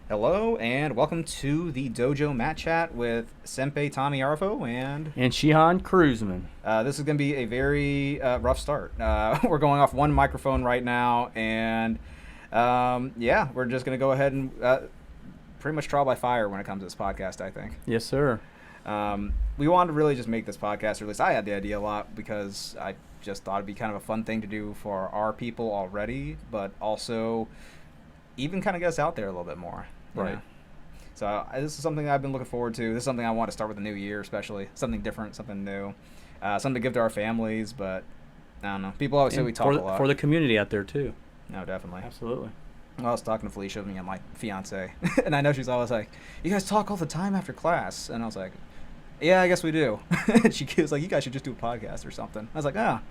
Hello and welcome to the Dojo Mat Chat with Sempai Tommy Arvo and Shihan Kreuzman. this is going to be a very rough start. We're going off one microphone right now and we're just going to go ahead and pretty much trial by fire when it comes to this podcast, I think. Yes, sir. We wanted to really just make this podcast, or at least I had the idea a lot because I just thought it'd be kind of a fun thing to do for our people already, but also even kind of get us out there a little bit more. Right. Know? So this is something I've been looking forward to. This is something I want to start with the new year, especially something different, something new, something to give to our families. But I don't know. People always say we talk a lot for the community out there too. No, definitely. Absolutely. I was talking to Felicia, me and my fiance, and I know she's always like, "You guys talk all the time after class," and I was like, "Yeah, I guess we do." And she was like, "You guys should just do a podcast or something." I was like, "Ah,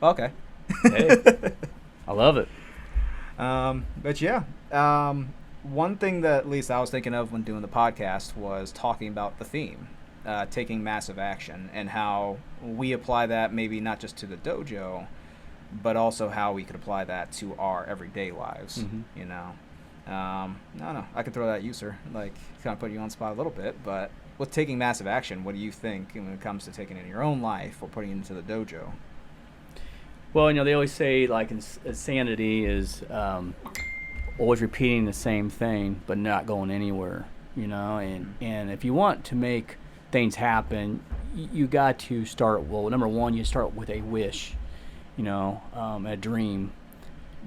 okay." Hey, I love it. But yeah. One thing that at least I was thinking of when doing the podcast was talking about the theme, taking massive action, and how we apply that maybe not just to the dojo, but also how we could apply that to our everyday lives. Mm-hmm. You know, I don't know. I could throw that at you, sir. Like, kind of put you on the spot a little bit, but with taking massive action, what do you think when it comes to taking it in your own life or putting it into the dojo? Well, they always say like insanity is always repeating the same thing but not going anywhere. And if you want to make things happen, you got to start. Well, number one, you start with a wish, a dream,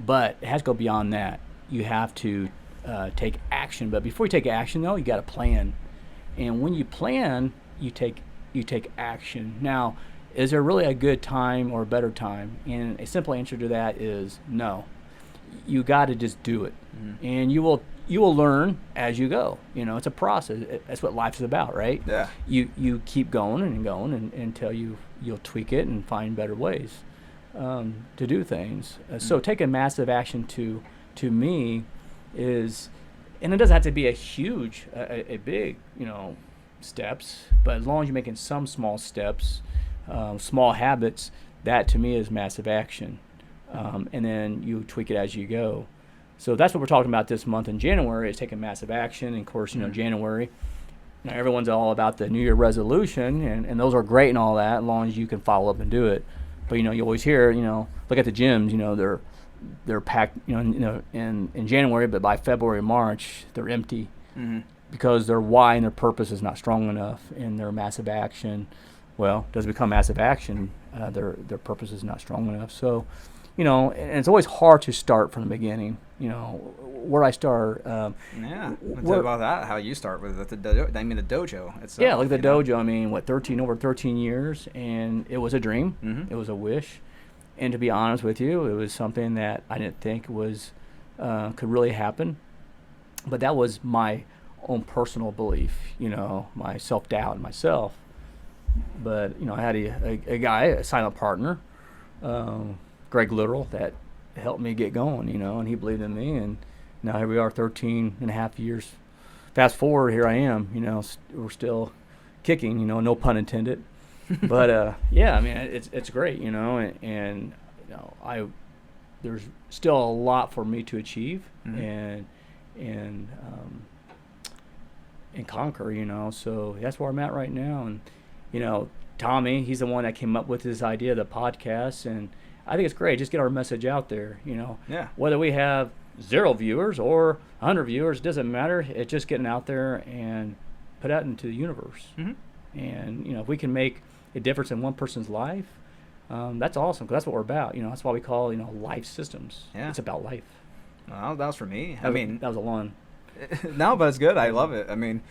but it has to go beyond that. You have to take action. But before you take action, though, you got to plan. And when you plan, you take action. Now, is there really a good time or a better time? And a simple answer to that is no. You got to just do it, and you will learn as you go. It's a process. That's what life's about, right? Yeah. You keep going and going until you'll tweak it and find better ways to do things. So taking massive action to me is, and it doesn't have to be a huge, a big, steps, but as long as you're making some small steps, small habits, that to me is massive action. And then you tweak it as you go. So that's what we're talking about this month in January, is taking massive action. And of course, January, everyone's all about the New Year resolution, and those are great and all that, as long as you can follow up and do it. But you always hear, look at the gyms, they're packed, in January, but by February, March, they're empty because their why and their purpose is not strong enough, and their massive action, well, does become massive action. Their purpose is not strong enough. So, and it's always hard to start from the beginning. Where I start. Talk about that. How you start with the dojo. I mean, the dojo itself. Yeah, like the dojo. I mean, over 13 years, and it was a dream. Mm-hmm. It was a wish, and to be honest with you, it was something that I didn't think was could really happen. But that was my own personal belief. My self-doubt in myself. But I had a guy, a silent partner, Greg Literal, that helped me get going, and he believed in me, and now here we are 13 and a half years. Fast forward, here I am, we're still kicking, no pun intended. But I mean, it's great, and there's still a lot for me to achieve and conquer, so that's where I'm at right now. And Tommy, he's the one that came up with this idea of the podcast, and I think it's great. Just get our message out there, Yeah. Whether we have 0 viewers or 100 viewers, doesn't matter. It's just getting out there and put out into the universe. Mm-hmm. And, if we can make a difference in one person's life, that's awesome, because that's what we're about. That's why we call, life systems. Yeah. It's about life. Well, that was for me. That was a long. No, but it's good. I love it. I mean,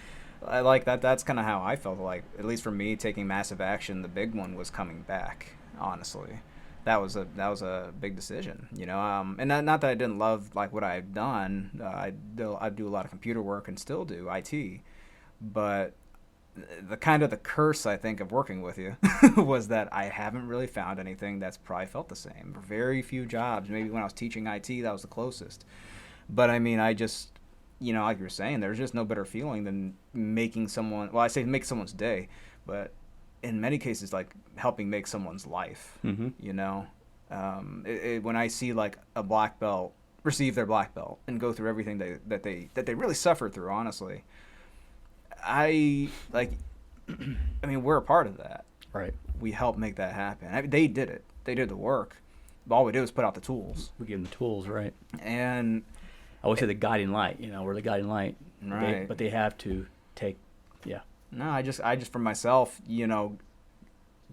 I like that. That's kind of how I felt. Like, at least for me, taking massive action, the big one was coming back. Honestly, that was a big decision. And not that I didn't love like what I've done. I do a lot of computer work and still do IT, but the curse I think of working with you was that I haven't really found anything that's probably felt the same. Very few jobs. Maybe when I was teaching IT, that was the closest. But I mean, I just. Like you were saying, there's just no better feeling than making someone, well, I say make someone's day, but in many cases, like helping make someone's life, Mm-hmm. when I see like a black belt receive their black belt and go through everything that they really suffered through. Honestly, I like. I mean, we're a part of that. Right. We helped make that happen. I mean, they did it. They did the work. All we did was put out the tools. We give them the tools, right? And I always say the guiding light. We're the guiding light. Right. But they have to take. Yeah. No, I just for myself,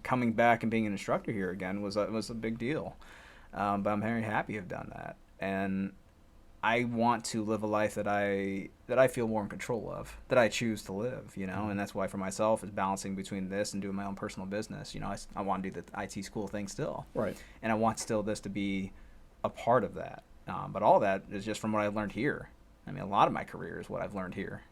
coming back and being an instructor here again was a big deal. But I'm very happy to have done that, and I want to live a life that I feel more in control of, that I choose to live, and that's why for myself is balancing between this and doing my own personal business. I want to do the IT school thing still, right? And I want still this to be a part of that. But all that is just from what I've learned here. I mean, a lot of my career is what I've learned here.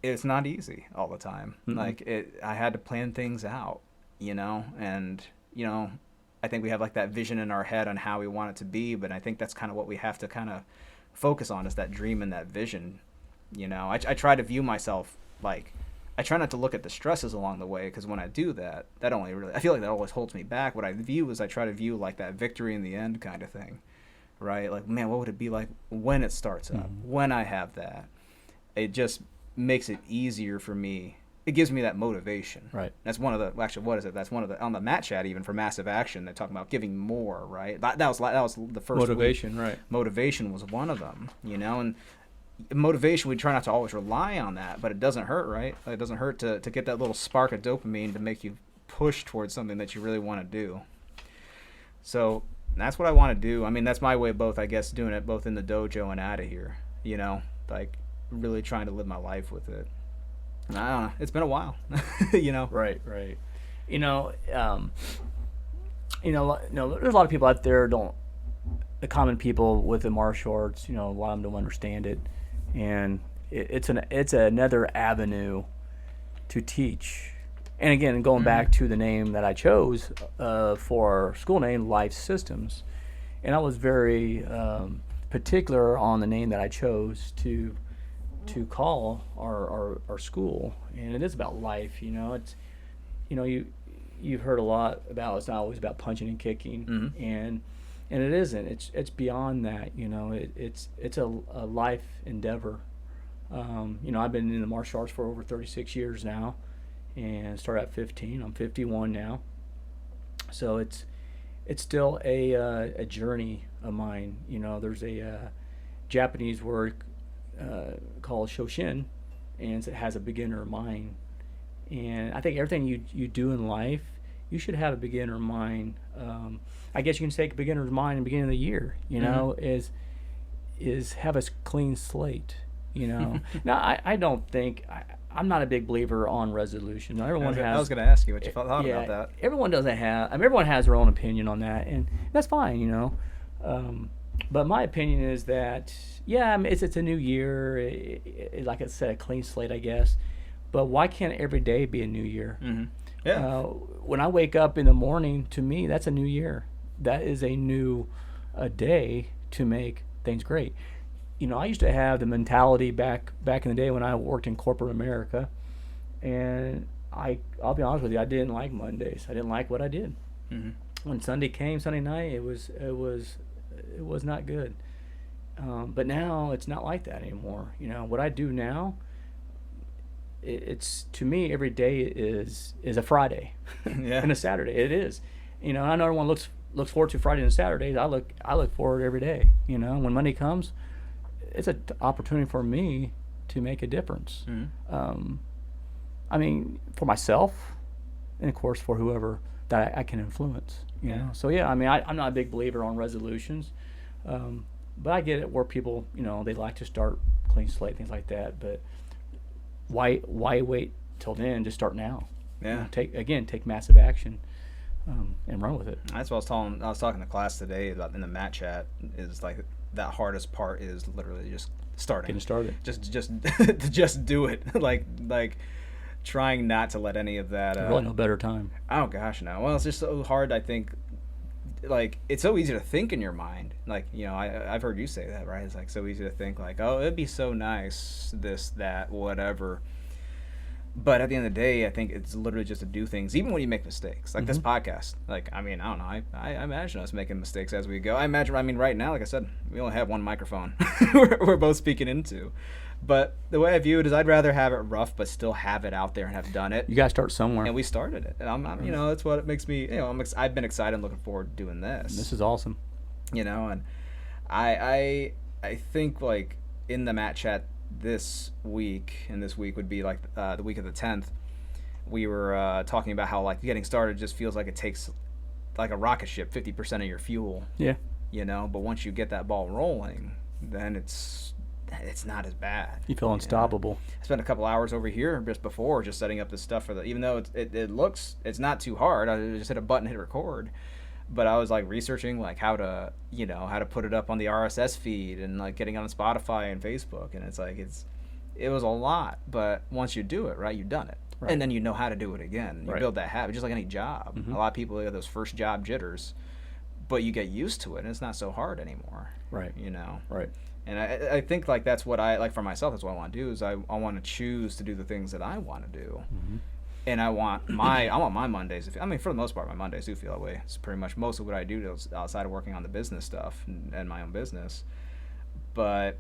It's not easy all the time. Mm-hmm. I had to plan things out, and I think we have like that vision in our head on how we want it to be, but I think that's kind of what we have to kind of focus on, is that dream and that vision. I try to view myself like, I try not to look at the stresses along the way, because when I do that only really, I feel like that always holds me back. What I view is I try to view like that victory in the end kind of thing, right? Like, man, what would it be like when it starts up, mm-hmm. when I have that? It just makes it easier for me. It gives me that motivation. Right. That's one of the, actually, what is it? That's one of the, on the Mat Chat even for Massive Action, they're talking about giving more, right? That was the first motivation, week. Right. Motivation was one of them, and motivation, we try not to always rely on that, but it doesn't hurt, right? It doesn't hurt to get that little spark of dopamine to make you push towards something that you really want to do. So that's what I want to do. I mean, that's my way of both, I guess, doing it both in the dojo and out of here, like really trying to live my life with it. I don't know. It's been a while, Right. There's a lot of people out there the common people with the martial arts, a lot of them don't understand it, and it's another avenue to teach. And again, going back to the name that I chose for our school name, Life Systems, and I was very particular on the name that I chose to call our school, and it is about life. You've heard a lot about, it's not always about punching and kicking, mm-hmm. and it isn't. It's beyond that. It's a life endeavor. I've been in the martial arts for over 36 years now, and started at 15. I'm 51 now, so it's still a journey of mine. There's a Japanese word called Shoshin, and it has a beginner mind. And I think everything you do in life, you should have a beginner mind. I guess you can take a beginner's mind in the beginning of the year, mm-hmm. is have a clean slate, Now, I don't think, I'm not a big believer on resolution. I was going to ask you what you thought about that. Everyone everyone has their own opinion on that, and that's fine, But my opinion is that, it's a new year. Like I said, a clean slate, I guess. But why can't every day be a new year? Mm-hmm. Yeah. When I wake up in the morning, to me, that's a new year. That is a new day to make things great. I used to have the mentality back in the day when I worked in corporate America, and I'll be honest with you, I didn't like Mondays. I didn't like what I did. Mm-hmm. When Sunday came, Sunday night, it was not good. But now it's not like that anymore. What I do now, it's, to me, every day is a Friday and a Saturday. It is. I know everyone looks forward to Fridays and Saturdays. I look forward every day. When Monday comes, it's an opportunity for me to make a difference. Mm-hmm. For myself, and of course for whoever that I can influence. You know. So I'm not a big believer on resolutions, but I get it where people, they like to start clean slate, things like that. But why wait till then? Just start now. Yeah. Take massive action, and run with it. That's what I was talking to class today about in the Mat Chat. Is like that hardest part is literally just starting. Getting started. Just do it. like trying not to let any of that. Really no better time. Oh gosh, no. Well, it's just so hard. I think. Like, it's so easy to think in your mind. Like, I've heard you say that, right? It's like so easy to think like, oh, it'd be so nice, this, that, whatever. But at the end of the day, I think it's literally just to do things, even when you make mistakes. Like this podcast. Like, I mean, I don't know. I imagine us making mistakes as we go. I mean, right now, like I said, we only have one microphone we're both speaking into. But the way I view it is I'd rather have it rough, but still have it out there and have done it. You got to start somewhere. And we started it. And I'm you know, that's what it makes me, you know, I've been excited and looking forward to doing this. This is awesome. You know, and I think, like, in the Matt Chat this week, and this week would be like the week of the 10th, we were talking about how, like, getting started just feels like it takes, like a rocket ship, 50% of your fuel. Yeah. You know, but once you get that ball rolling, then it's not as bad. You feel unstoppable. Know? I spent a couple hours over here just before, just setting up this stuff for even though it's not too hard. I just hit a button, hit record. But I was, like, researching, like, how to put it up on the RSS feed and, like, getting on Spotify and Facebook. And it's like, it was a lot. But once you do it, right, you've done it. Right. And then you know how to do it again. You build that habit, just like any job. A lot of people have those first job jitters, but you get used to it, and it's not so hard anymore. Right. You know? Right. And I think, like, that's what I, like, for myself, that's what I want to do is I want to choose to do the things that I want to do. Mm-hmm. And I want my Mondays. For the most part, my Mondays do feel that way. It's pretty much most of what I do outside of working on the business stuff and my own business. But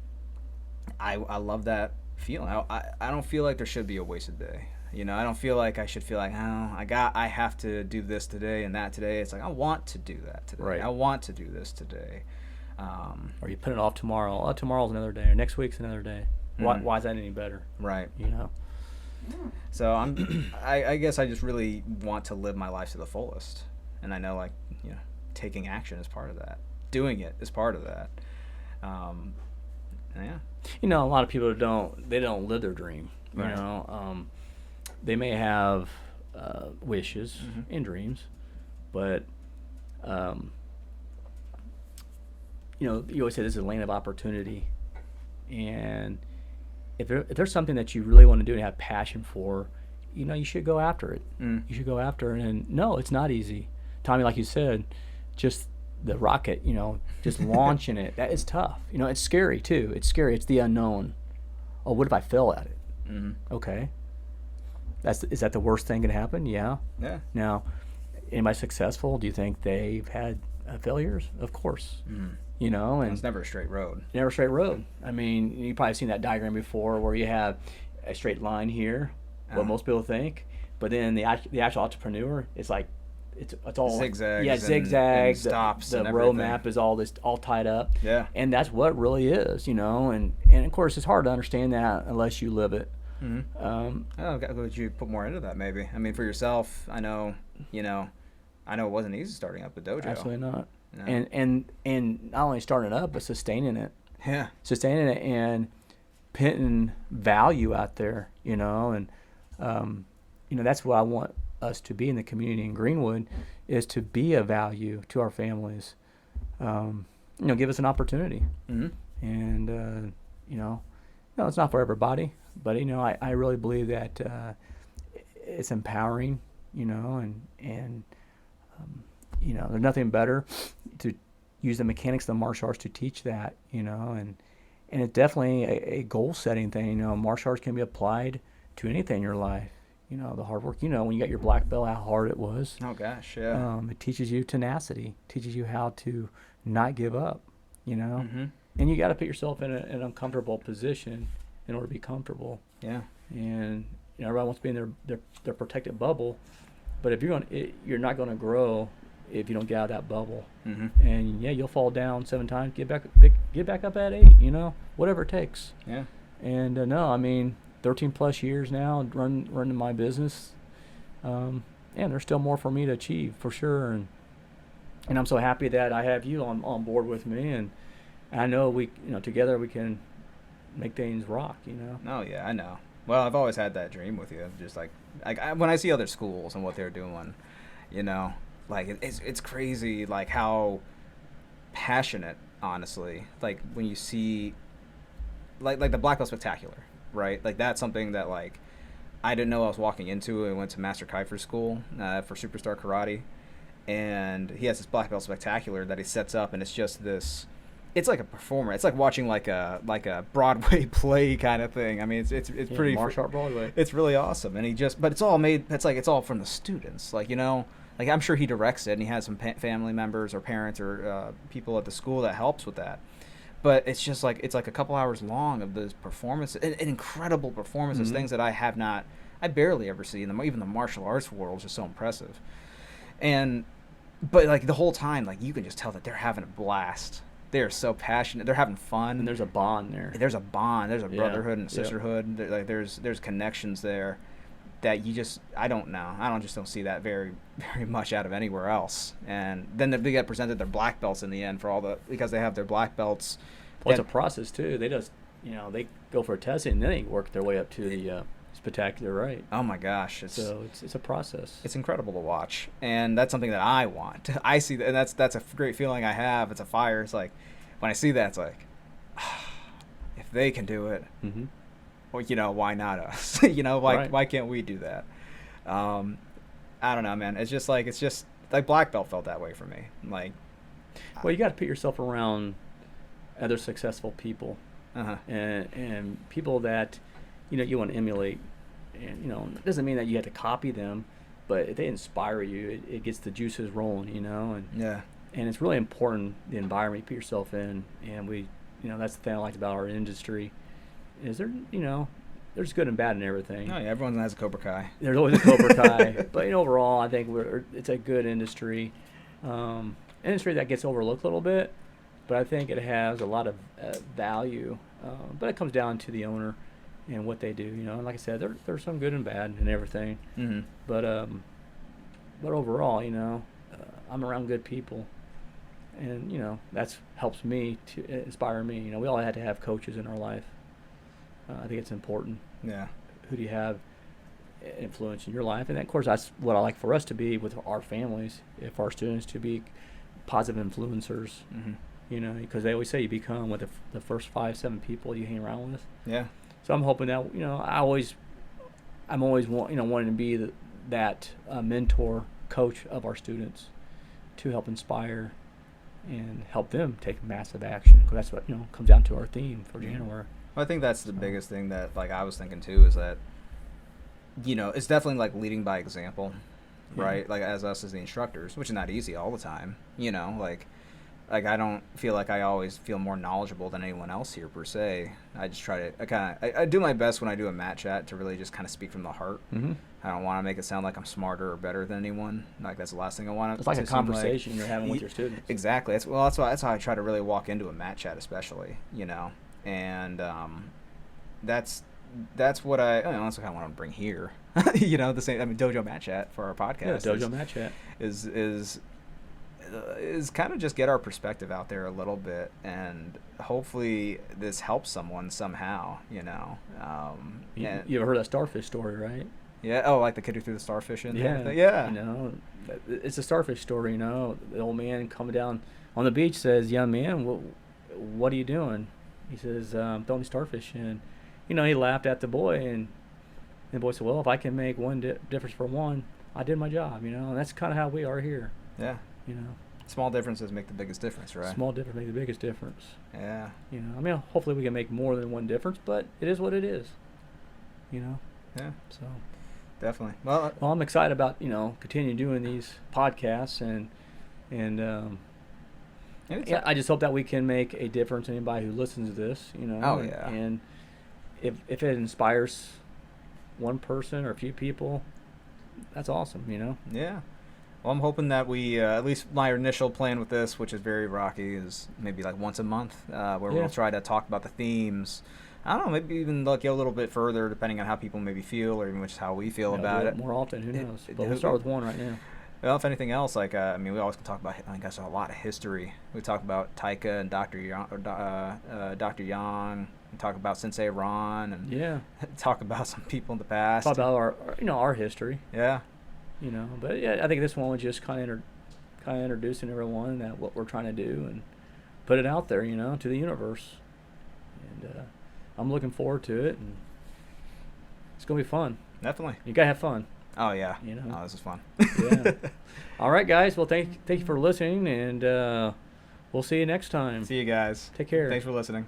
I love that feeling. I don't feel like there should be a wasted day. You know, I don't feel like I should feel like, I have to do this today and that today. It's like, I want to do that today. Right. I want to do this today. Or you put it off tomorrow. Oh, tomorrow's another day. Or next week's another day. Why is that any better? Right. You know. So I guess I just really want to live my life to the fullest, and I know, like, you know, taking action is part of that. Doing it is part of that. Yeah. You know, a lot of people don't live their dream. Right. You know, they may have wishes and dreams, but you know, you always say this is a land of opportunity, and if there's something that you really want to do and have passion for, you know, you should go after it. You should go after it. And no, it's not easy. Tommy, like you said, just the rocket, you know, just launching it, that is tough. You know, it's scary too. It's scary. It's the unknown. Oh, what if I fail at it? Mm-hmm. Okay. Is that the worst thing that can happen? Yeah. Yeah. Now, anybody successful? Do you think they've had failures? Of course. You know, and it's never a straight road. Never a straight road. I mean, you've probably seen that diagram before where you have a straight line here, what most people think, but then the actual entrepreneur is like, it's all zigzags. Yeah, zigzags. And stops. The road map is all tied up. Yeah. And that's what it really is, you know. And of course, it's hard to understand that unless you live it. Mm-hmm. Would you put more into that, maybe? I mean, for yourself, I know it wasn't easy starting up the dojo. Absolutely not. No. And not only starting it up, but sustaining it. Yeah. Sustaining it and putting value out there, you know, and you know, that's what I want us to be in the community in Greenwood, is to be a value to our families. You know, give us an opportunity. Mm-hmm. And you know, no, it's not for everybody, but you know, I really believe that it's empowering, you know, and you know, there's nothing better to use the mechanics of the martial arts to teach that, you know, and it's definitely a goal-setting thing. You know, martial arts can be applied to anything in your life. You know, the hard work, you know, when you got your black belt, how hard it was. Oh, gosh, yeah. It teaches you tenacity, teaches you how to not give up, you know. Mm-hmm. And you got to put yourself in an uncomfortable position in order to be comfortable. Yeah. And, you know, everybody wants to be in their protected bubble. But if you're not going to grow if you don't get out of that bubble. Mm-hmm. And yeah, you'll fall down 7 times, get back up at 8, you know, whatever it takes. Yeah. And no, I mean, 13 plus years now running my business. And there's still more for me to achieve for sure. And I'm so happy that I have you on board with me, and I know together we can make things rock, you know. Oh yeah, I know. Well, I've always had that dream with you. Just like when I see other schools and what they're doing, you know, like it's crazy, like how passionate, honestly. Like when you see, like the Black Belt Spectacular, right? Like that's something that like I didn't know I was walking into. I went to Master Kiefer's school for Superstar Karate, and he has this Black Belt Spectacular that he sets up, and it's just this it's like a performer. It's like watching like a Broadway play kind of thing. I mean, it's pretty martial art Broadway. It's really awesome, and but it's all made. It's all from the students. Like like I'm sure he directs it, and he has some family members or parents or people at the school that helps with that. But it's just like a couple hours long of those performances, and incredible performances, things that I barely ever see. Even the martial arts world is just so impressive, but like the whole time, like you can just tell that they're having a blast. They're so passionate. They're having fun. And there's a bond there. There's a bond. There's a brotherhood and sisterhood. Like there's connections there that I don't see that very, very much out of anywhere else. And then they get presented their black belts in the end because they have their black belts. Well, it's a process too. They just, they go for a testing and then they work their way up to the spectacular right. Oh my gosh! So it's a process. It's incredible to watch, and that's something that I want. I see that, and that's a great feeling I have. It's a fire. It's like when I see that, it's like, if they can do it, well, why not us? Why can't we do that? I don't know, man. It's just like black belt felt that way for me. Like, well, you got to put yourself around other successful people, and people that you want to emulate. And it doesn't mean that you have to copy them, but if they inspire you, it gets the juices rolling, and it's really important the environment you put yourself in. And we, that's the thing I liked about our industry, is there's good and bad in everything. Oh yeah, everyone has a Cobra Kai. There's always a Cobra Kai, but overall, I think it's a good industry, industry that gets overlooked a little bit, but I think it has a lot of value. But it comes down to the owner and what they do, and like I said, there's some good and bad and everything. But overall, I'm around good people, and that's helps me to inspire me. We all had to have coaches in our life. I think it's important. Yeah. Who do you have influence in your life? And of course, that's what I like for us to be with our families. If our students to be positive influencers, because they always say you become with the first 5-7 people you hang around with. Yeah. So I'm hoping that I'm always wanting to be that mentor, coach of our students, to help inspire and help them take massive action. Because that's what comes down to our theme for January. Well, I think that's the biggest thing that I was thinking too, is that it's definitely like leading by example, right? Like as us as the instructors, which is not easy all the time. Like I don't feel like I always feel more knowledgeable than anyone else here per se. I just try to I do my best when I do a mat chat to really just kind of speak from the heart. I don't want to make it sound like I'm smarter or better than anyone. Like that's the last thing I want. It's like a conversation you're having with your students. Exactly. That's how I try to really walk into a mat chat, especially. And that's what that's what I want to bring here. The same. Dojo mat chat for our podcast. Yeah, Dojo mat chat is kind of just get our perspective out there a little bit, and hopefully this helps someone somehow. You ever heard that starfish story, right? Yeah. Oh, like the kid who threw the starfish in. Yeah. Yeah. It's a starfish story. The old man coming down on the beach says, "Young man, what are you doing?" He says, "Throwing starfish." And he laughed at the boy, and the boy said, "Well, if I can make one difference for one, I did my job." And that's kind of how we are here. Yeah. Small differences make the biggest difference, right? Small difference make the biggest difference. Yeah. Hopefully we can make more than one difference, but it is what it is. Yeah. So. Definitely. Well, I'm excited about continuing doing these podcasts and yeah, I just hope that we can make a difference in anybody who listens to this. Oh yeah. And if it inspires one person or a few people, that's awesome. Yeah. Well, I'm hoping that we, at least my initial plan with this, which is very rocky, is maybe like once a month, where we'll try to talk about the themes. I don't know, maybe even go a little bit further, depending on how people maybe feel, or even just how we feel about it. More often, who knows? But we'll start with one right now. Well, if anything else, we always can talk about, I guess, a lot of history. We talk about Taika and Dr. Yang. We talk about Sensei Ron, and talk about some people in the past. Talk about our history. Yeah. But yeah, I think this one was just kind of introducing everyone that what we're trying to do and put it out there, to the universe. And I'm looking forward to it, and it's gonna be fun. Definitely. You gotta have fun. Oh yeah. This is fun. Yeah. All right, guys. Well, thank you for listening, and We'll see you next time. See you guys. Take care. Thanks for listening.